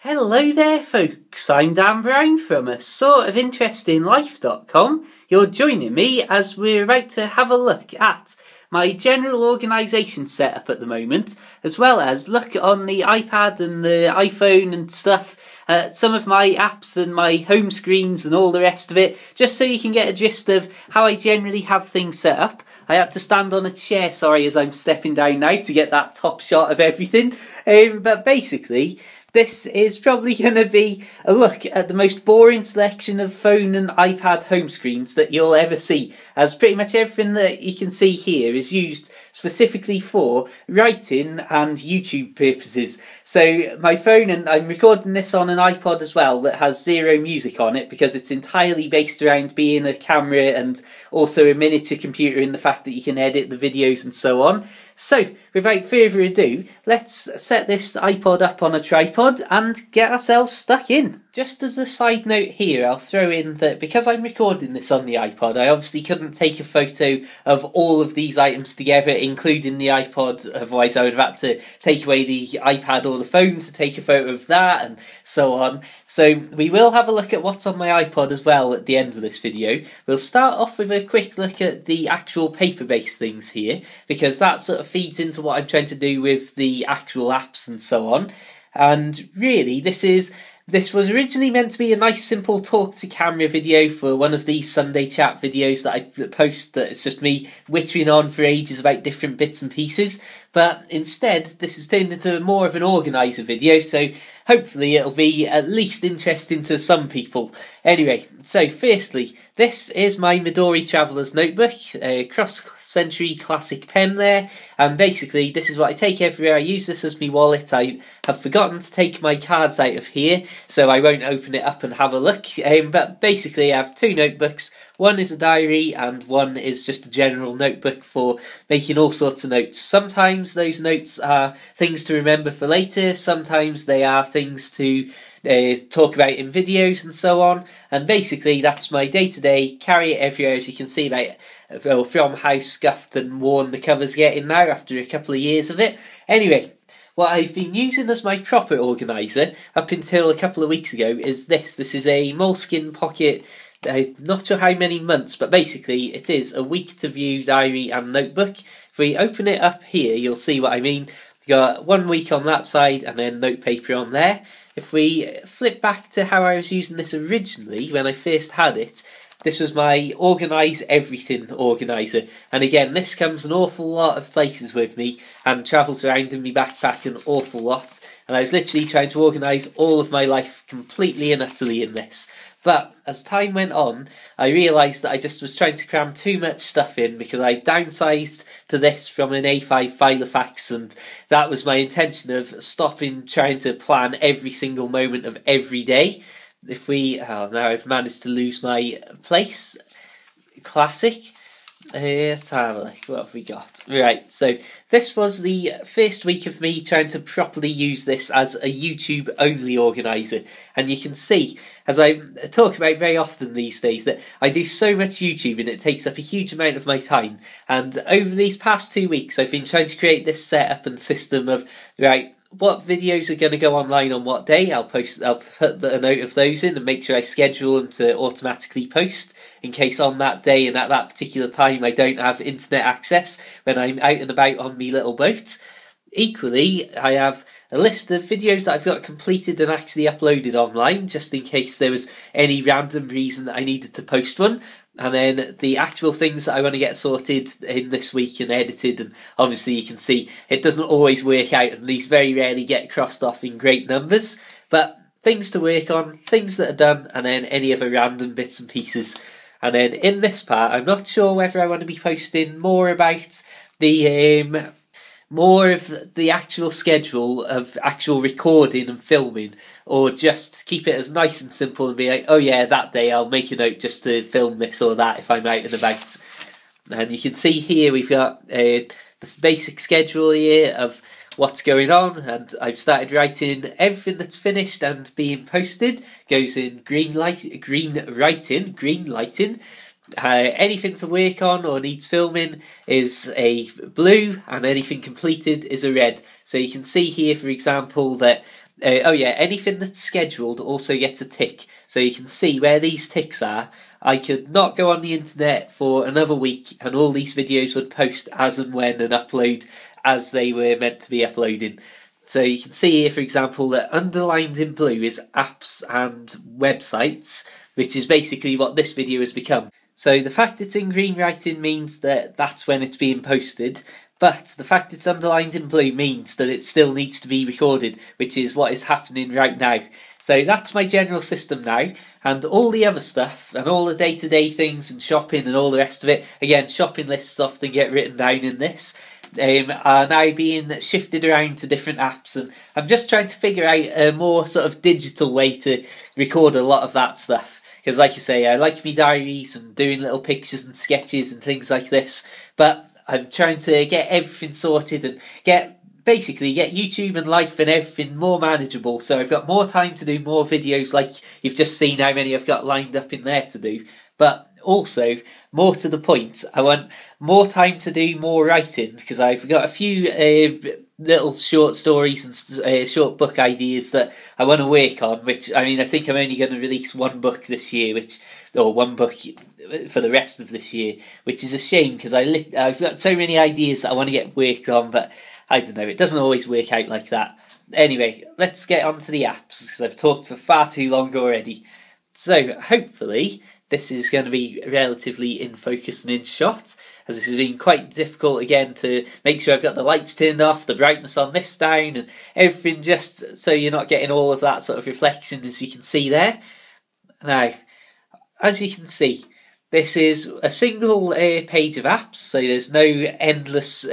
Hello there folks, I'm Dan Brown from a sort of interestinglife.com. You're joining me as we're about to have a look at my general organisation setup at the moment, as well as look on the iPad and the iPhone and stuff, some of my apps and my home screens and all the rest of it, just so you can get a gist of how I generally have things set up. I had to stand on a chair, as I'm stepping down now to get that top shot of everything. But basically, this is probably going to be a look at the most boring selection of phone and iPad home screens that you'll ever see, as pretty much everything that you can see here is used specifically for writing and YouTube purposes. So my phone, and I'm recording this on an iPod as well that has zero music on it because it's entirely based around being a camera and also a miniature computer in the fact that you can edit the videos and so on. So, without further ado, let's set this iPod up on a tripod and get ourselves stuck in. Just as a side note here, I'll throw in that because I'm recording this on the iPod, I obviously couldn't take a photo of all of these items together, including the iPod, otherwise I would have had to take away the iPad or the phone to take a photo of that, and so on. So we will have a look at what's on my iPod as well at the end of this video. We'll start off with a quick look at the actual paper-based things here, because that sort of feeds into what I'm trying to do with the actual apps and so on. And really, this was originally meant to be a nice simple talk to camera video for one of these Sunday chat videos that I post, that it's just me whittering on for ages about different bits and pieces, but instead this has turned into more of an organiser video, so hopefully it'll be at least interesting to some people. Anyway, so firstly, this is my Midori Traveller's Notebook, a cross-century classic pen there, and basically this is what I take everywhere. I use this as my wallet. I have forgotten to take my cards out of here, so I won't open it up and have a look, but basically I have two notebooks. One is a diary and one is just a general notebook for making all sorts of notes. Sometimes those notes are things to remember for later, sometimes they are things to talk about in videos and so on, and basically that's my day-to-day, carry it everywhere, as you can see from how scuffed and worn the cover's getting now after a couple of years of it. Anyway, what I've been using as my proper organiser up until a couple of weeks ago is this. This is a Moleskine Pocket, not sure how many months, but basically it is a week to view diary and notebook. If we open it up here, you'll see what I mean. You've got 1 week on that side and then notepaper on there. If we flip back to how I was using this originally when I first had it, this was my Organise Everything organiser, and again this comes an awful lot of places with me and travels around in my backpack an awful lot, and I was literally trying to organise all of my life completely and utterly in this. But as time went on, I realised that I just was trying to cram too much stuff in because I downsized to this from an A5 Filofax, and that was my intention of stopping trying to plan every single moment of every day. If we, now I've managed to lose my place. Classic. Let's have a look. What have we got? Right, so this was the first week of me trying to properly use this as a YouTube only organiser, and you can see, as I talk about very often these days, that I do so much YouTube and it takes up a huge amount of my time, and over these past 2 weeks I've been trying to create this setup and system of, right, what videos are going to go online on what day. I'll put a note of those in and make sure I schedule them to automatically post in case on that day and at that particular time I don't have internet access when I'm out and about on my little boat. Equally, I have a list of videos that I've got completed and actually uploaded online, just in case there was any random reason that I needed to post one. And then the actual things that I want to get sorted in this week and edited, and obviously you can see it doesn't always work out, and these very rarely get crossed off in great numbers, but things to work on, things that are done, and then any other random bits and pieces. And then in this part, I'm not sure whether I want to be posting more about the more of the actual schedule of actual recording and filming, or just keep it as nice and simple and be like, oh yeah, that day I'll make a note just to film this or that if I'm out and about. And you can see here we've got this basic schedule here of what's going on, and I've started writing everything that's finished and being posted goes in green lighting. Anything to work on or needs filming is a blue, and anything completed is a red. So you can see here, for example, that Oh yeah, anything that's scheduled also gets a tick, so you can see where these ticks are. I could not go on the internet for another week and all these videos would post as and when and upload as they were meant to be uploading. So you can see here, for example, that underlined in blue is apps and websites, which is basically what this video has become. So the fact it's in green writing means that that's when it's being posted, but the fact it's underlined in blue means that it still needs to be recorded, which is what is happening right now. So that's my general system now, and all the other stuff, and all the day-to-day things, and shopping and all the rest of it, again, shopping lists often get written down in this, are now being shifted around to different apps, and I'm just trying to figure out a more sort of digital way to record a lot of that stuff. Because like I say, I like me diaries and doing little pictures and sketches and things like this, but I'm trying to get everything sorted and basically get YouTube and life and everything more manageable, so I've got more time to do more videos like you've just seen how many I've got lined up in there to do, but also, more to the point, I want more time to do more writing, because I've got a few little short stories and short book ideas that I want to work on, which, I mean, I think I'm only going to release one book this year, or one book for the rest of this year, which is a shame, because I've got so many ideas that I want to get worked on, but I don't know, it doesn't always work out like that. Anyway, let's get on to the apps, because I've talked for far too long already. So, hopefully, this is going to be relatively in focus and in shot, as this has been quite difficult again to make sure I've got the lights turned off, the brightness on this down, and everything just so you're not getting all of that sort of reflection as you can see there. Now, as you can see, this is a single page of apps, so there's no endless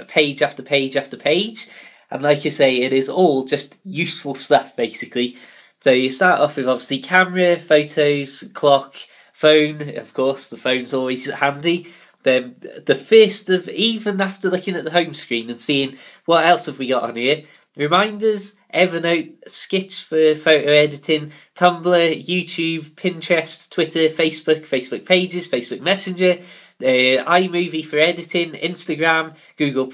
page after page after page, and like I say, it is all just useful stuff basically. So you start off with obviously camera, photos, clock, phone, of course, the phone's always handy. Then the first of, even after looking at the home screen and seeing what else have we got on here, reminders, Evernote, Sketch for photo editing, Tumblr, YouTube, Pinterest, Twitter, Facebook pages, Facebook Messenger, iMovie for editing, Instagram, Google+,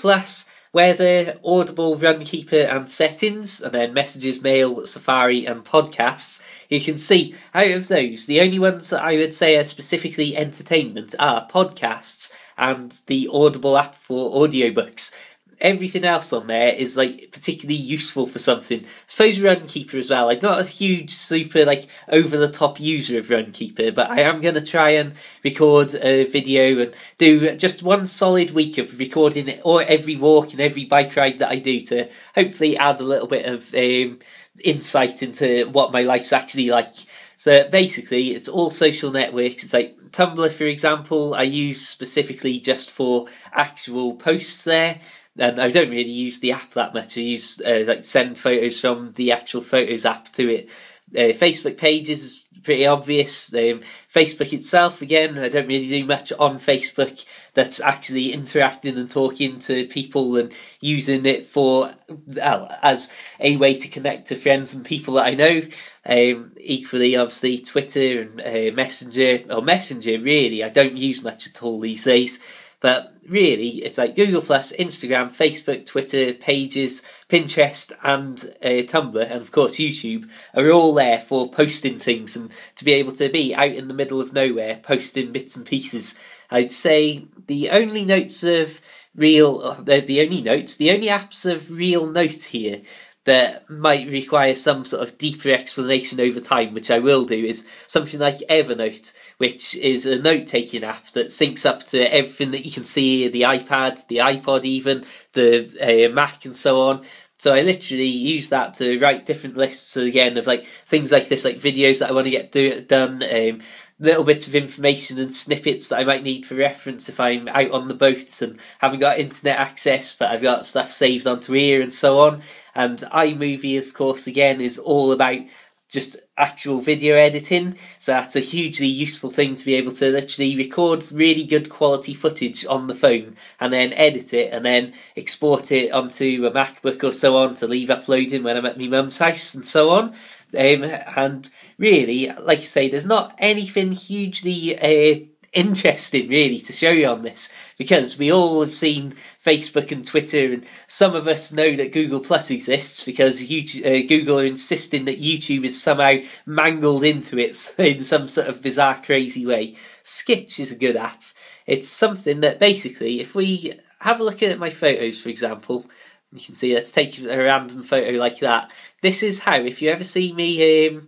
weather, Audible, Runkeeper and settings, and then messages, mail, Safari and podcasts. You can see out of those, the only ones that I would say are specifically entertainment are podcasts and the Audible app for audiobooks. Everything else on there is like particularly useful for something. I suppose Runkeeper as well. I'm not a huge super like over the top user of Runkeeper, but I am going to try and record a video and do just one solid week of recording it, or every walk and every bike ride that I do, to hopefully add a little bit of insight into what my life's actually like. So basically, it's all social networks. It's like Tumblr, for example, I use specifically just for actual posts there. And I don't really use the app that much. I use like send photos from the actual Photos app to it. Facebook pages is pretty obvious. Facebook itself, again, I don't really do much on Facebook that's actually interacting and talking to people and using it for as a way to connect to friends and people that I know. Equally, obviously, Twitter and Messenger, really, I don't use much at all these days. But really, it's like Google+, Instagram, Facebook, Twitter, Pages, Pinterest and Tumblr, and of course YouTube, are all there for posting things and to be able to be out in the middle of nowhere posting bits and pieces. I'd say the only apps of real note here that might require some sort of deeper explanation over time, which I will do, is something like Evernote, which is a note-taking app that syncs up to everything that you can see, the iPad, the iPod even, the Mac and so on. So I literally use that to write different lists, again, of like things like this, like videos that I want to get done, little bits of information and snippets that I might need for reference if I'm out on the boat and haven't got internet access, but I've got stuff saved onto here and so on. And iMovie, of course, again, is all about just actual video editing, so that's a hugely useful thing to be able to literally record really good quality footage on the phone and then edit it and then export it onto a MacBook or so on to leave uploading when I'm at my mum's house and so on. And really, like I say, there's not anything hugely interesting really to show you on this, because we all have seen Facebook and Twitter, and some of us know that Google Plus exists because Google are insisting that YouTube is somehow mangled into it in some sort of bizarre, crazy way. Skitch is a good app. It's something that basically, if we have a look at my photos, for example, you can see, let's take a random photo like that. This is how, if you ever see me,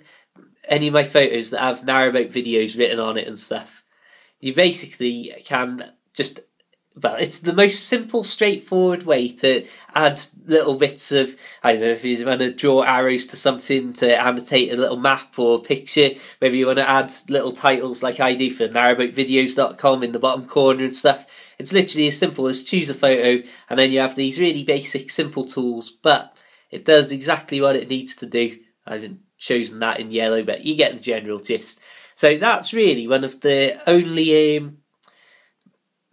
any of my photos that have narrowboat videos written on it and stuff, you basically can just, well, it's the most simple, straightforward way to add little bits of, I don't know, if you want to draw arrows to something to annotate a little map or picture, whether you want to add little titles like I do for narrowboatvideos.com in the bottom corner and stuff. It's literally as simple as choose a photo, and then you have these really basic, simple tools, but it does exactly what it needs to do. I haven't chosen that in yellow, but you get the general gist. So that's really one of the only,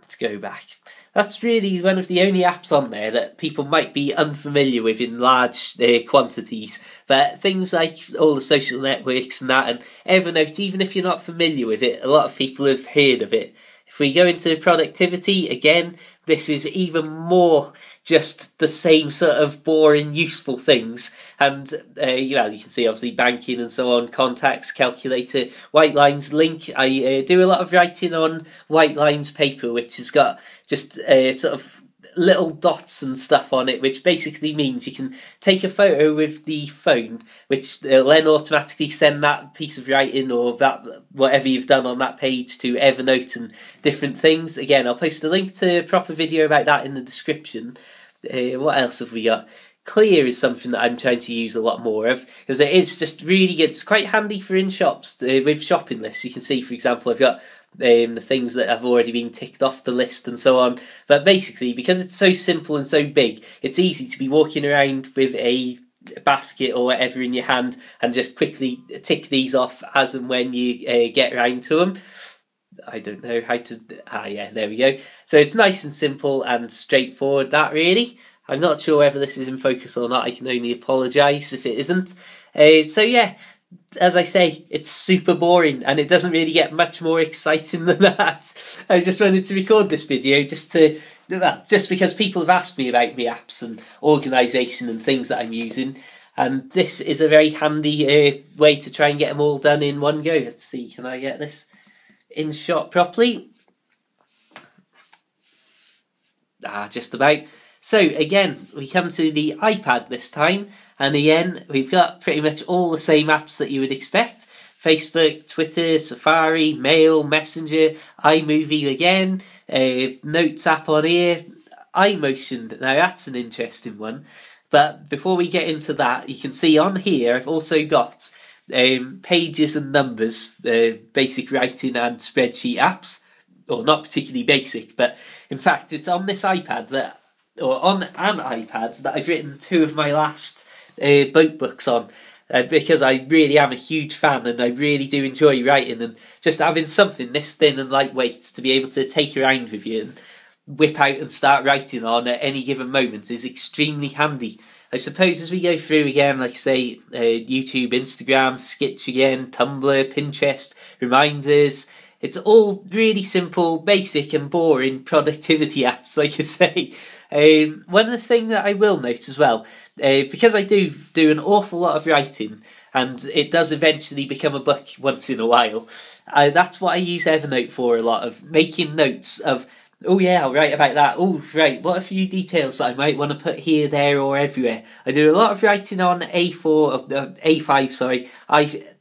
let's go back. That's really one of the only apps on there that people might be unfamiliar with in large quantities. But things like all the social networks and that, and Evernote, even if you're not familiar with it, a lot of people have heard of it. If we go into productivity, again, this is even more just the same sort of boring, useful things. And, you can see obviously banking and so on, contacts, calculator, white lines, link. I do a lot of writing on white lines paper, which has got just sort of little dots and stuff on it, which basically means you can take a photo with the phone, which will then automatically send that piece of writing or that whatever you've done on that page to Evernote and different things. Again, I'll post a link to a proper video about that in the description. What else have we got? Clear is something that I'm trying to use a lot more of, because it is just really good. It's quite handy for in shops with shopping lists. You can see, for example, I've got the things that have already been ticked off the list and so on. But basically, because it's so simple and so big, it's easy to be walking around with a basket or whatever in your hand and just quickly tick these off as and when you get around to them. I don't know how to... yeah, there we go. So it's nice and simple and straightforward, that really. I'm not sure whether this is in focus or not. I can only apologise if it isn't. So yeah, as I say, it's super boring and it doesn't really get much more exciting than that. I just wanted to record this video just because people have asked me about my apps and organisation and things that I'm using. And this is a very handy way to try and get them all done in one go. Let's see, can I get this in shot properly? Just about. So again, we come to the iPad this time, and again, we've got pretty much all the same apps that you would expect. Facebook, Twitter, Safari, Mail, Messenger, iMovie again, Notes app on here, iMotion. Now that's an interesting one. But before we get into that, you can see on here I've also got pages and numbers, basic writing and spreadsheet apps. Or not particularly basic, but in fact it's on this iPad on an iPad that I've written 2 of my last boat books on, because I really am a huge fan and I really do enjoy writing, and just having something this thin and lightweight to be able to take around with you and whip out and start writing on at any given moment is extremely handy. I suppose as we go through again, like I say, YouTube, Instagram, Skitch again, Tumblr, Pinterest, reminders, it's all really simple, basic and boring productivity apps, like I say. One of the things that I will note as well, because I do an awful lot of writing, and it does eventually become a book once in a while, that's what I use Evernote for a lot, of making notes of, oh yeah, I'll write about that. Oh, right, what a few details that I might want to put here, there or everywhere. I do a lot of writing on A5, sorry.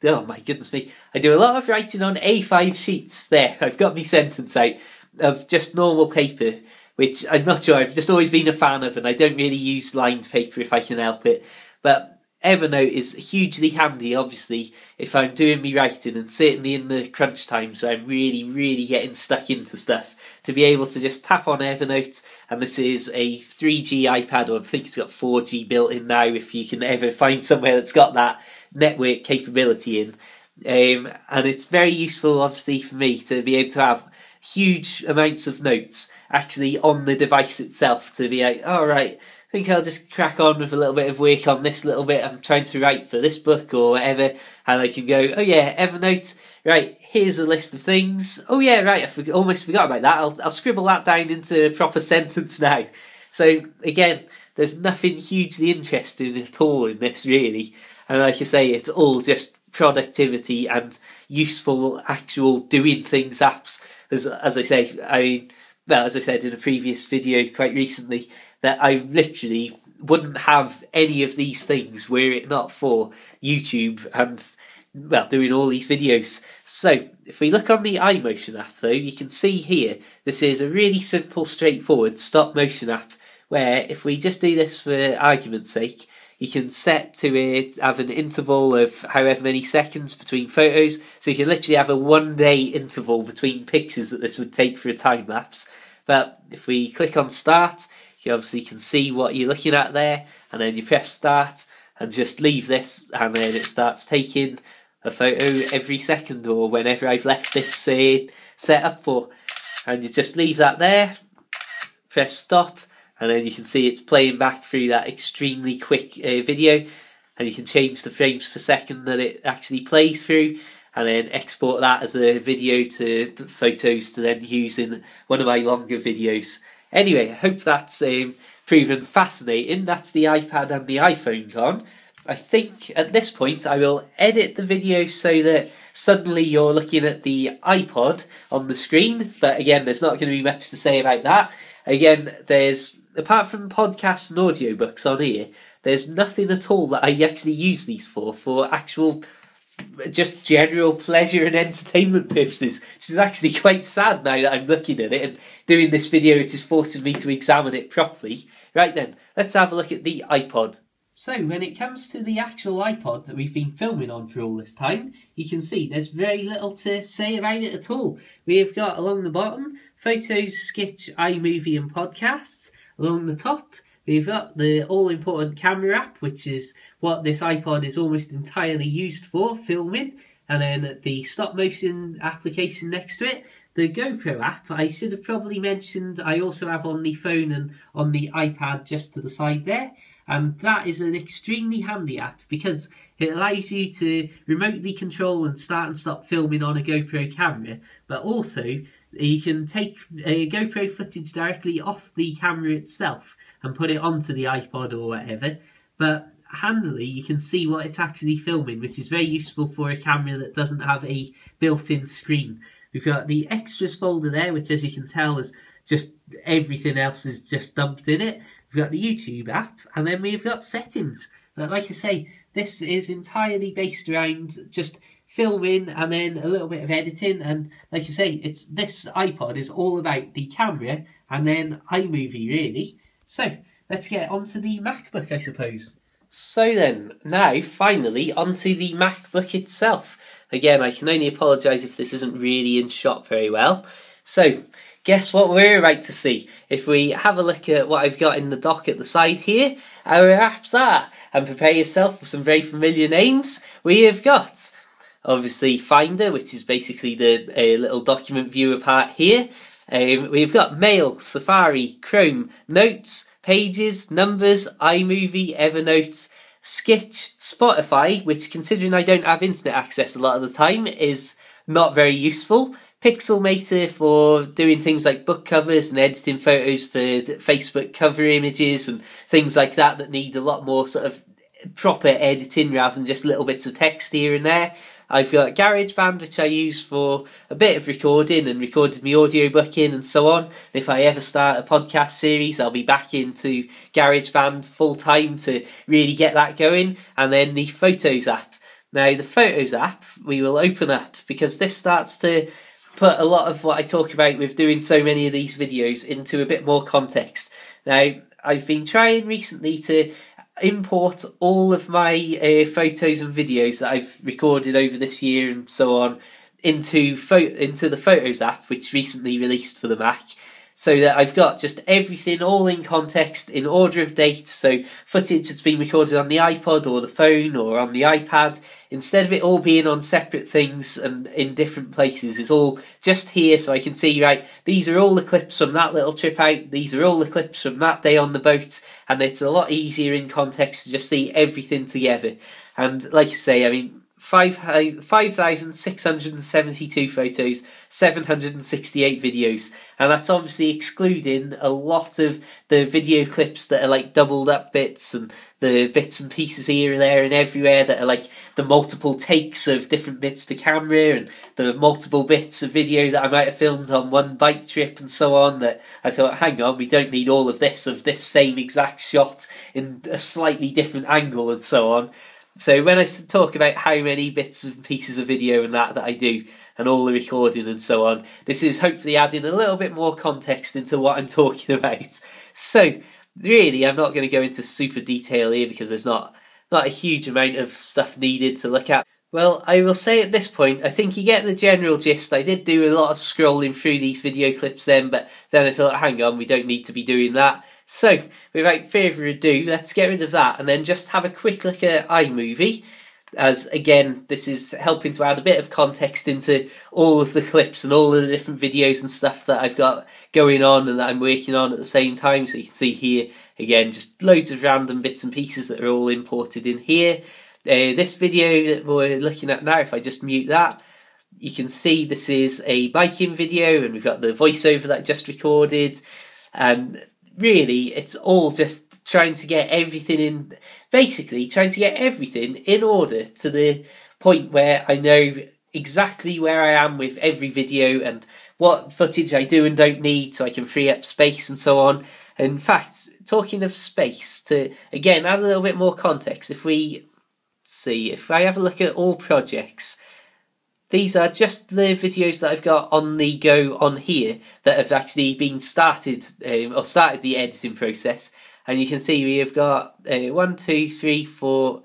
Oh my goodness me. I do a lot of writing on A5 sheets. There, I've got my sentence out, of just normal paper, which I'm not sure, I've just always been a fan of, and I don't really use lined paper if I can help it. But Evernote is hugely handy, obviously, if I'm doing me writing, and certainly in the crunch times where I'm really, really getting stuck into stuff, to be able to just tap on Evernote. And this is a 3G iPad, or I think it's got 4G built in now, if you can ever find somewhere that's got that network capability in. And it's very useful, obviously, for me to be able to have huge amounts of notes actually on the device itself, to be like, all right, think I'll just crack on with a little bit of work on this little bit I'm trying to write for this book or whatever, and I can go, oh yeah, Evernote, right, here's a list of things. Oh yeah, right, almost forgot about that. I'll scribble that down into a proper sentence now. So again, there's nothing hugely interesting at all in this really, and like I say, it's all just productivity and useful actual doing things apps. As I say, as I said in a previous video quite recently, that I literally wouldn't have any of these things were it not for YouTube and, well, doing all these videos. So if we look on the iMotion app though, you can see here, this is a really simple, straightforward stop motion app where if we just do this for argument's sake, you can set to have an interval of however many seconds between photos. So you can literally have a 1 day interval between pictures that this would take for a time lapse. But if we click on start, you obviously can see what you're looking at there, and then you press start and just leave this, and then it starts taking a photo every second or whenever I've left this set up for. And you just leave that there, press stop, and then you can see it's playing back through that extremely quick video, and you can change the frames per second that it actually plays through, and then export that as a video to photos to then use in one of my longer videos. Anyway, I hope that's proven fascinating. That's the iPad and the iPhone gone. I think at this point I will edit the video so that suddenly you're looking at the iPod on the screen, but again, there's not going to be much to say about that. Again, apart from podcasts and audiobooks on here, there's nothing at all that I actually use these for actual, just general pleasure and entertainment purposes, which is actually quite sad now that I'm looking at it and doing this video, which is forcing me to examine it properly. Right then, let's have a look at the iPod. So when it comes to the actual iPod that we've been filming on for all this time, you can see there's very little to say about it at all. We have got along the bottom, photos, sketch, iMovie and podcasts. Along the top, we've got the all-important camera app, which is what this iPod is almost entirely used for, filming. And then the stop-motion application next to it. The GoPro app, I should have probably mentioned, I also have on the phone and on the iPad just to the side there. And that is an extremely handy app because it allows you to remotely control and start and stop filming on a GoPro camera, but also you can take GoPro footage directly off the camera itself and put it onto the iPod or whatever, but handily you can see what it's actually filming, which is very useful for a camera that doesn't have a built-in screen. We've got the extras folder there, which as you can tell is just everything else is just dumped in it. We've got the YouTube app, and then we've got settings. But like I say, this is entirely based around just filming and then a little bit of editing. And like I say, this iPod is all about the camera and then iMovie, really. So let's get onto the MacBook, I suppose. So then, now finally onto the MacBook itself. Again, I can only apologise if this isn't really in shot very well. So, guess what we're about to see? If we have a look at what I've got in the dock at the side here, our apps are, and prepare yourself for some very familiar names, we have got, obviously, Finder, which is basically the little document viewer part here. We've got Mail, Safari, Chrome, Notes, Pages, Numbers, iMovie, Evernote, Sketch, Spotify, which considering I don't have internet access a lot of the time is not very useful. Pixelmator for doing things like book covers and editing photos for Facebook cover images and things like that need a lot more sort of proper editing rather than just little bits of text here and there. I've got GarageBand, which I use for a bit of recording and recorded my audiobook in and so on. And if I ever start a podcast series, I'll be back into GarageBand full time to really get that going. And then the Photos app. Now, the Photos app we will open up because this starts to put a lot of what I talk about with doing so many of these videos into a bit more context. Now, I've been trying recently to import all of my photos and videos that I've recorded over this year and so on into the Photos app, which recently released for the Mac. so that I've got just everything all in context, in order of date. So footage that's been recorded on the iPod or the phone or on the iPad, instead of it all being on separate things and in different places, it's all just here, so I can see, right, these are all the clips from that little trip out, these are all the clips from that day on the boat, and it's a lot easier in context to just see everything together. And like I say, I mean, 5,672 photos, 768 videos, and that's obviously excluding a lot of the video clips that are like doubled up bits and the bits and pieces here and there and everywhere that are like the multiple takes of different bits to camera and the multiple bits of video that I might have filmed on one bike trip and so on, that I thought, hang on, we don't need all of this same exact shot in a slightly different angle and so on. So when I talk about how many bits and pieces of video and that I do, and all the recording and so on, this is hopefully adding a little bit more context into what I'm talking about. So really, I'm not going to go into super detail here because there's not a huge amount of stuff needed to look at. Well, I will say at this point, I think you get the general gist. I did do a lot of scrolling through these video clips then, but then I thought, hang on, we don't need to be doing that. So, without further ado, let's get rid of that and then just have a quick look at iMovie, as again, this is helping to add a bit of context into all of the clips and all of the different videos and stuff that I've got going on and that I'm working on at the same time. So you can see here, again, just loads of random bits and pieces that are all imported in here. This video that we're looking at now, if I just mute that, you can see this is a biking video and we've got the voiceover that I just recorded, and really it's all just trying to get everything in, basically trying to get everything in order to the point where I know exactly where I am with every video and what footage I do and don't need, so I can free up space and so on. In fact, talking of space, to again add a little bit more context, if I have a look at all projects, these are just the videos that I've got on the go on here that have actually been started the editing process. And you can see we have got 1, 2, 3, 4,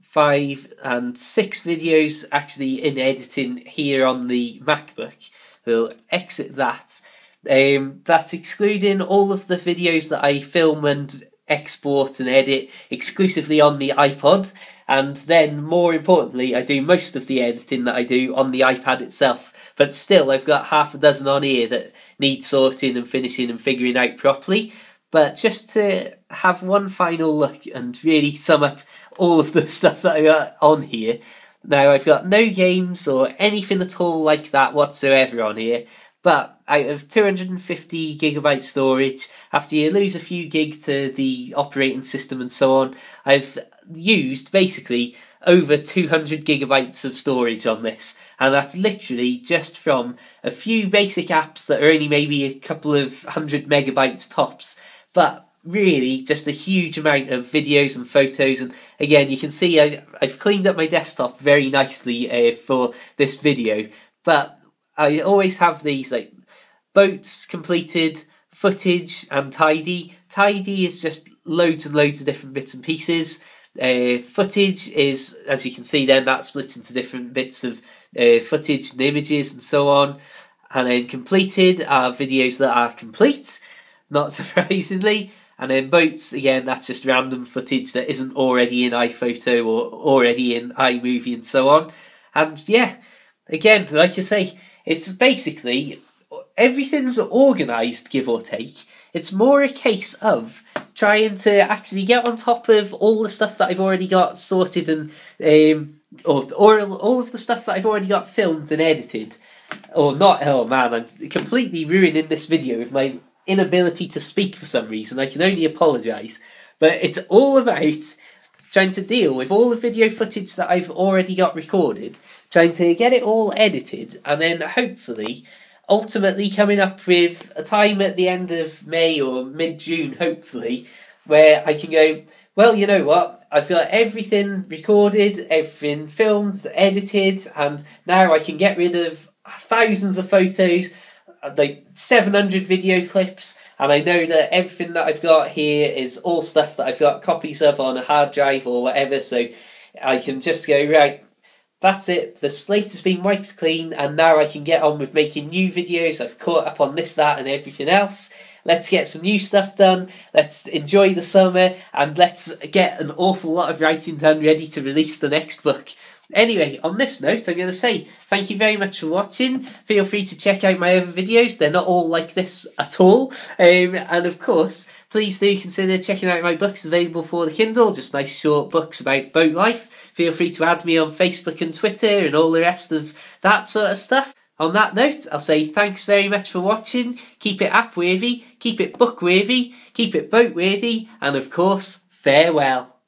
5 and 6 videos actually in editing here on the MacBook. We'll exit that. That's excluding all of the videos that I film and export and edit exclusively on the iPod. And then, more importantly, I do most of the editing that I do on the iPad itself. But still, I've got half a dozen on here that need sorting and finishing and figuring out properly. But just to have one final look and really sum up all of the stuff that I got on here. Now, I've got no games or anything at all like that whatsoever on here. But out of 250 gigabyte storage, after you lose a few gig to the operating system and so on, I've used basically over 200 gigabytes of storage on this, and that's literally just from a few basic apps that are only maybe a couple of 100 megabytes tops, but really just a huge amount of videos and photos. And again, you can see I've cleaned up my desktop very nicely for this video, but I always have these like boats completed, footage and tidy. Tidy is just loads and loads of different bits and pieces. Footage is, as you can see then, that's split into different bits of footage and images and so on. And then completed are videos that are complete, not surprisingly. And then boats, again, that's just random footage that isn't already in iPhoto or already in iMovie and so on. And yeah, again, like I say, it's basically everything's organised, give or take. It's more a case of trying to actually get on top of all the stuff that I've already got sorted and or all of the stuff that I've already got filmed and edited. Or not. Oh man, I'm completely ruining this video with my inability to speak for some reason. I can only apologise. But it's all about trying to deal with all the video footage that I've already got recorded, trying to get it all edited, and then hopefully ultimately coming up with a time at the end of May or mid-June, hopefully, where I can go, well, you know what, I've got everything recorded, everything filmed, edited, and now I can get rid of thousands of photos, like 700 video clips, and I know that everything that I've got here is all stuff that I've got copies of on a hard drive or whatever, so I can just go, right, That's it, the slate has been wiped clean, and now I can get on with making new videos. I've caught up on this, that and everything else. Let's get some new stuff done, let's enjoy the summer, and let's get an awful lot of writing done ready to release the next book. Anyway, on this note, I'm going to say thank you very much for watching. Feel free to check out my other videos. They're not all like this at all. And of course, please do consider checking out my books available for the Kindle. Just nice short books about boat life. Feel free to add me on Facebook and Twitter and all the rest of that sort of stuff. On that note, I'll say thanks very much for watching. Keep it app-worthy, keep it book-worthy, keep it boat-worthy, and of course, farewell.